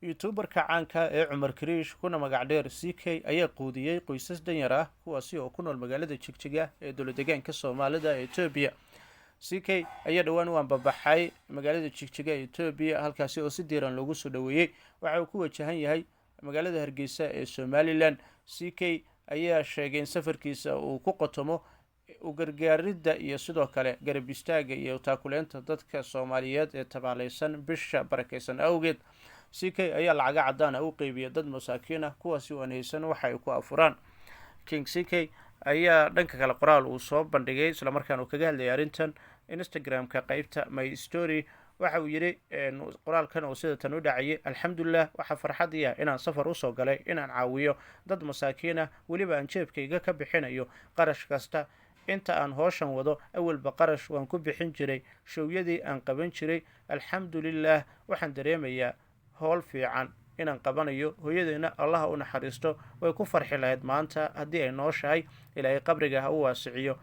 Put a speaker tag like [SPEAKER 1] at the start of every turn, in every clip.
[SPEAKER 1] youtuberka caanka ee Cumar Kirish kuna magac dheer CK ayaa quudiyay qoysas danyar ah kuwaasi oo ku nool magaalada Jigjiga ee dowlad-deegaanka Soomaalida ee Itoobiya. CK ayaa dhawaan u ambabaxay magaalada Jigjiga ee Itoobiya halkaasi oo si diiran loogu soo dhaweeyay. Waxa uu ku wajahan yahay magaalada Hargeysa ee Somaliland. CK ayaa sheegay in safarkiisa uu ku qotomo u gargaaridda iyo sidoo kale garab istaaga iyo taakuleenta dadka Soomaaliyeed ee tabaalaysan bisha barakeysan awgeed. CK ayaa lacaga cadaan ah u qeybiyay dad masaakiin ah kuwaasi oo aan haysan waxa ay ku afuraan. King CK ayaa dhanka kale qoraal uu soo bandhigay isla markaana uu kaga hadlayay arrintan Instagram-ka qaybta My Story. waxa uu yiri qoraalkan oo sida tan u dhacay alxamdulillah waxa farxad ah inaan safar u soo galay inaan caawiyo dad masaakiin ah waliba aan jeebkayga ka bixinayo qarash kasta inta aan hawshan wado awalba qarash waan ku bixin jiray showyadii aan qaban jiray alxamdulillah waxaan dareemayaa howl fiican inaan qabanayo hooyadeena Allah u naxariisto way ku farxi lahayd maanta haddii ay nooshahay ilaahay qabriga ha u waasiciyo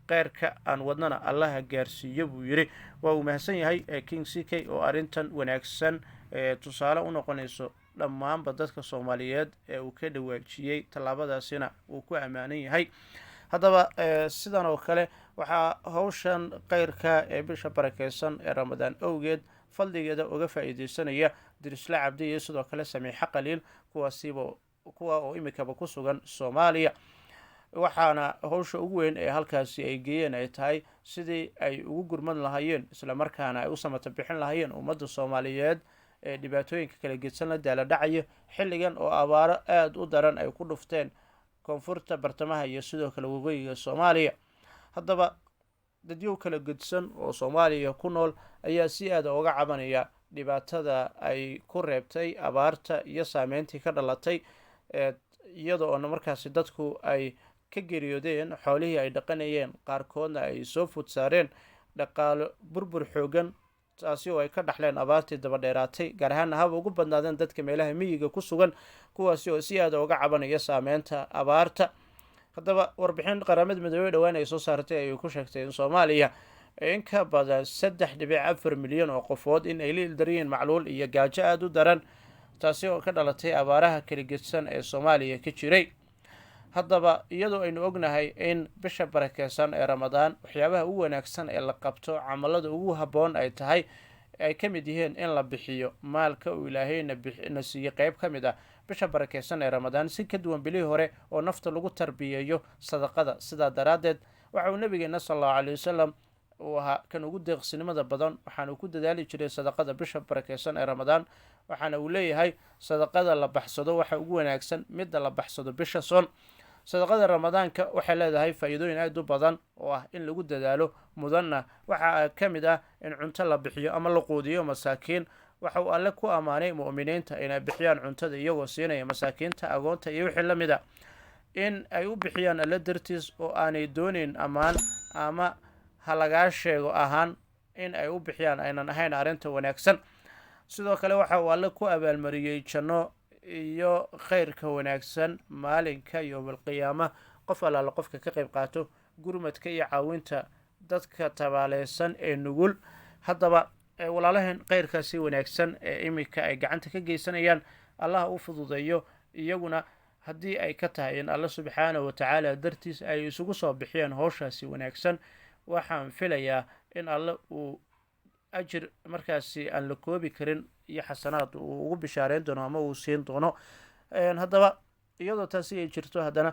[SPEAKER 1] qeyrka aan wadnana Allah gaarsiiyo buu yiri. waa uu mahadsan yahay King CK oo arrintan wanaagsan tusaale u noqonayso dhammaanba dadka Soomaaliyeed ee uu ka dhawaajiyay tallaabadaasina uu ku amaanan yahay. haddaba sidan oo kale waxaa hawshan qeyrka ee bisha barakeysan ee Ramadaan awgeed fadligeeda uga faa'iideysanaya Dirisla Cabdi iyo sidoo kale Samiixa Qaliil kuwa oo imikaba ku sugan Soomaaliya. waxaana hawsha ugu weyn ee halkaasi ay geeyeen ay tahay sidii ay ugu gurmad lahaayeen isla markaana ay u samata bixin lahaayeen ummadda Soomaaliyeed ee dhibaatooyinka kala gedsan la daala dhacaya xilligan oo abaaro aad u daran ay ku dhufteen koonfurta bartamaha iyo sidoo kale waqooyiga Soomaaliya. haddaba dadyo kala gedsan oo Soomaaliya ku nool ayaa si aad uga cabanaya dhibaatada ay ku reebtay abaarta iyo saameyntii ka dhalatay iyadoo markaasi dadku ay ka geeriyoodeen xoolihii ay dhaqanayeen qaarkoodna ay soo fud saareen dhaqaale burbur xoogan taasi oo ay ka dhaxleen abaartii daba dheeraatay gaar ahaan haba ugu badnaadeen dadka meelaha miyiga ku sugan kuwaasi oo si aad uga cabanaya saameynta abaarta. haddaba warbixin qaramada midoobay dhawaan ay soo saartay ayay ku sheegtay in Soomaaliya in ka badan 3.4 milyan oo qofood in ay leeyihiin macluul iyo gaajo aad u daran taasi oo ka dhalatay abaaraha kala gedsan ee Soomaaliya ka jiray. haddaba iyadoo aynu ognahay in bisha barakeysan ee Ramadaan waxyaabaha ugu wanaagsan ee la qabto camalada ugu haboon ay tahay ay ka mid yihiin in la bixiyo maalka uu Ilaahayna siiyay qayb ka mid ah bisha barakeysan ee Ramadaan si ka duwan bilii hore oo nafta lagu tarbiyeeyo sadaqada. sidaa daraadeed waxa uu nabigeena sallallahu alayhi wasallam uu ahaa kan ugu deeqsinimada badan waxaana ku dadaali jiray sadaqada bisha barakeysan ee Ramadaan waxaana uu leeyahay sadaqada la baxsado waxa ugu wanaagsan mid la baxsado bisha soon. sadaqada Ramadaanka waxay leedahay faa'iidooyin aad u badan oo ah in lagu dadaalo mudanna waxa ka mid ah in cunto la bixiyo ama la quudiyo masaakiin. waxa uu alle ku amaanay mu'miniinta inay bixiyaan cuntada iyagoo siinaya masaakiinta agoonta iyo wixii la mid ah in ay u bixiyaan alle dartiis oo aanay doonayn amaan ama halaga sheego ahaan in ay u bixiyaan aynan ahayn arrinta wanaagsan. sidoo kale waxa uu alle ku abaalmariyay janno iyo khayrka wanaagsan maalinka yawmal qiyaama qof alla qofka ka qayb qaato gurmadka iyo caawinta dadka tabaalaysan ee nugul. haddaba walaalahan khayrkaasi wanaagsan ee imika ay gacanta ka geysanayaan Allah u fududeeyo iyaguna haddii ay ka tahay in Allah subxaanahu wa ta'ala dartiis ay isugu soo bixiyaan hawshaasi wanaagsan waxaan filayaa in Allah uu ajir markaasi aan la koobi karin iyo xasanaad uu ugu bishaareyn doono ama uu siin doono. haddaba iyadoo taasi ay jirto haddana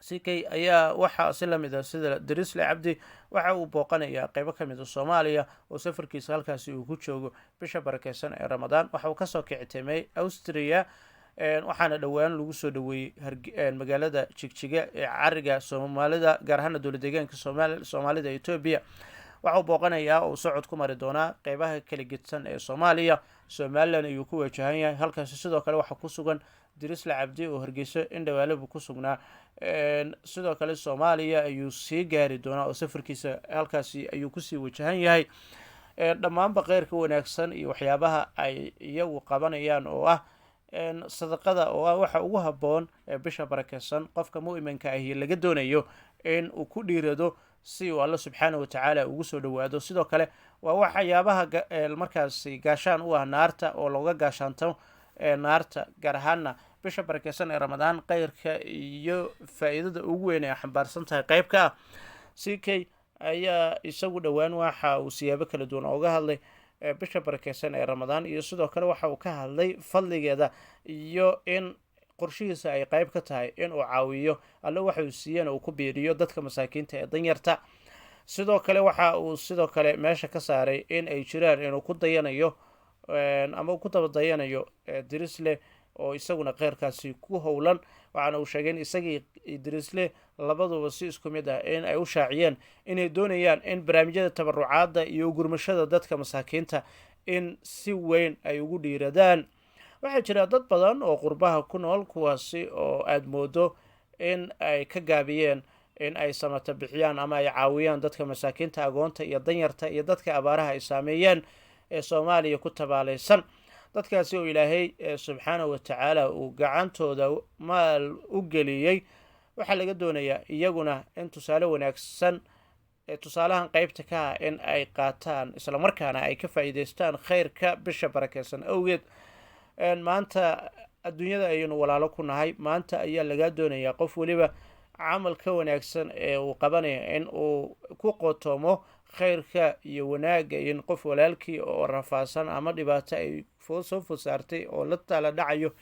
[SPEAKER 1] CK ayaa waxa si lamid ah sida Dirisla Cabdi waxa uu booqanayaa qaybo ka mid ah Soomaaliya oo safarkiisa halkaasi uu ku joogo bisha barakeysan ee Ramadaan. waxa uu ka soo kictimay Austria waxaana dhawaan lagu soo dhaweeyay magaalada Jigjiga ee cariga Soomaalida gaar ahaan dowlad-deegaanka Soomaalida Itoobiya. waxa uu booqanayaa oo socod ku mari doona qaybaha kala gedsan ee Soomaaliya. Somaliland ayuu ku wajahan yahay halkaasi sidoo kale waxa ku sugan Dirisla Cabdi oo Hargeysa in dhawaalabu ku sugnaa. sidoo kale Soomaaliya ayuu sii gaari doonaa oo safarkiisa halkaasi ayuu ku sii wajahan yahay. dhammaanba khayrka wanaagsan iyo waxyaabaha ay iyagu qabanayaan oo ah sadaqada oo ah waxa ugu haboon ee bisha barakeysan qofka mu'minka ah laga doonayo in uu ku dhiirado si uu Allah subxaanahu wa ta'ala ugu soo dhawaado. sidoo kale waa waxyaabaha markaasi gaashaan u ah naarta oo looga gaashaanto naarta, gaar ahaana bisha barakeysan ee ramadaan khayrka iyo faa'iidada ugu weyn ee xambaarsan tahay qayb ka ah. CK ayaa isagu dhowaan waxa uu siyaabo kala duwan uga hadlay bisha barakeysan ee ramadaan, iyo sidoo kale waxa uu ka hadlay fadligeeda iyo in qorshihiisa ay qayb ka tahay in uu caawiyo alle waxa uu siiyana uu ku biiriyo dadka masaakiinta ee danyarta. sidoo kale waxa uu sidoo kale meesha ka saaray in ay jiraan inuu ku dayanayo ama ku daba dayanayo Dirisle oo isaguna khayrkaasi ku howlan. waxaana uu sheegay in isagii Dirisle labaduba si isku mid ah in ay u shaaciyeen inay doonayaan in barnaamijyada tabarucaadda iyo gurmashada dadka masaakiinta in si weyn ay ugu dhiiradaan. waxaa jira dad badan oo qurbaha ku nool kuwaasi oo aad moodo in ay ka gaabiyeen in ay samata bixiyaan ama ay caawiyaan dadka masaakiinta, agoonta iyo danyarta iyo dadka abaaraha ay saameeyeen ee Soomaaliya ku tabaalaysan. dadkaasi oo ilaahay subxaanahu watacaala uu gacantooda maal u geliyey, waxaa laga doonayaa iyaguna in tusaale wanaagsan tusaalahan qaybta ka ah in ay qaataan islamarkaana ay ka faa'iidaystaan khayrka bisha barakeysan awgeed. maanta adduunyada ayaynu walaalo ku nahay, maanta ayaa laga doonayaa qof waliba camalka wanaagsan ee uu qabanaya in uu ku qotoomo khayrka iyo wanaagga, in qof walaalkii oo rafaasan ama dhibaato ay soo food saartay oo la tala dhacayo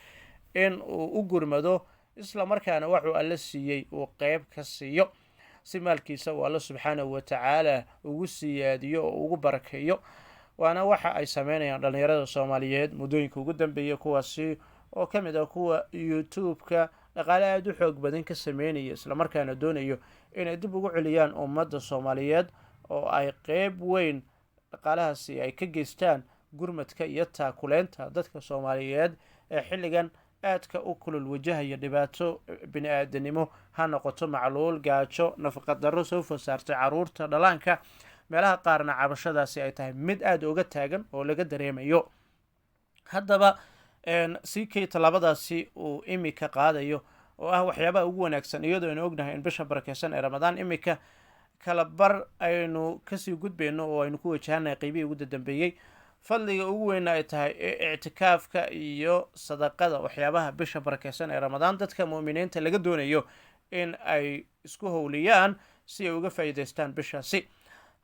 [SPEAKER 1] in uu u gurmado, isla markaana waxuu alle siiyey uu qayb ka siiyo si maalkiisa uu alle subxaanahu watacaala ugu siyaadiyo oo ugu barakeeyo. waana waxa ay sameynayaan dhalinyarada Soomaaliyeed muddooyinka ugu dambeeyay, kuwaasi oo ka mid ah kuwa YouTube-ka dhaqaale aad u xoog badan ka sameynaya, isla markaana doonayo inay dib ugu celiyaan ummadda Soomaaliyeed oo ay qayb weyn dhaqaalahaasi ay ka geystaan gurmadka iyo taakuleynta dadka Soomaaliyeed ee xilligan aadka u kulul wajahaya dhibaato bini'aadanimo, ha noqoto macluul, gaajo, nafaqad darro soo food saartay caruurta, dhalaanka. meelaha qaarna cabashadaasi ay tahay mid aad uga taagan oo laga dareemayo. haddaba CK tallaabadaasi uu imika qaadayo oo ah waxyaabaha ugu wanaagsan, iyadoo aynu ognahay in bisha barakeysan ee ramadaan imika kala bar aynu kasii gudbayno oo aynu ku wajahanahay qaybihii ugu dambeeyey. fadliga ugu weynna ay tahay ictikaafka iyo sadaqada, waxyaabaha bisha barakeysan ee ramadaan dadka mu'miniinta laga doonayo in ay isku howliyaan si ay uga faa'iidaystaan bishaasi.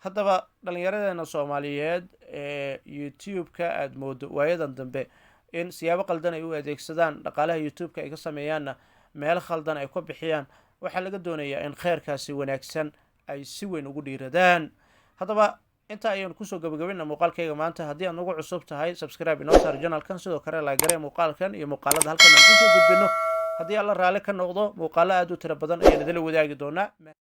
[SPEAKER 1] haddaba dhallinyaradeena Soomaaliyeed ee YouTube-ka aad moodo waayadan dambe in siyaabo qaldan ay u adeegsadaan dhaqaalaha YouTube-ka ay ka sameeyaanna meel khaldan ay ku bixiyaan, waxaa laga doonayaa in khayrkaasi wanaagsan ay si weyn ugu dhiiradaan. haddaba inta ayaan kusoo gabagabina muuqaalkayga maanta. haddii aad nagu cusub tahay, subscribe inoo saar channelkan, sidoo kale laagare muuqaalkan iyo muuqaalada halkan aan kusoo gudbino. haddii alla raali ka noqdo, muuqaalo aad u tiro badan ayaan idinla wadaagi doonaa.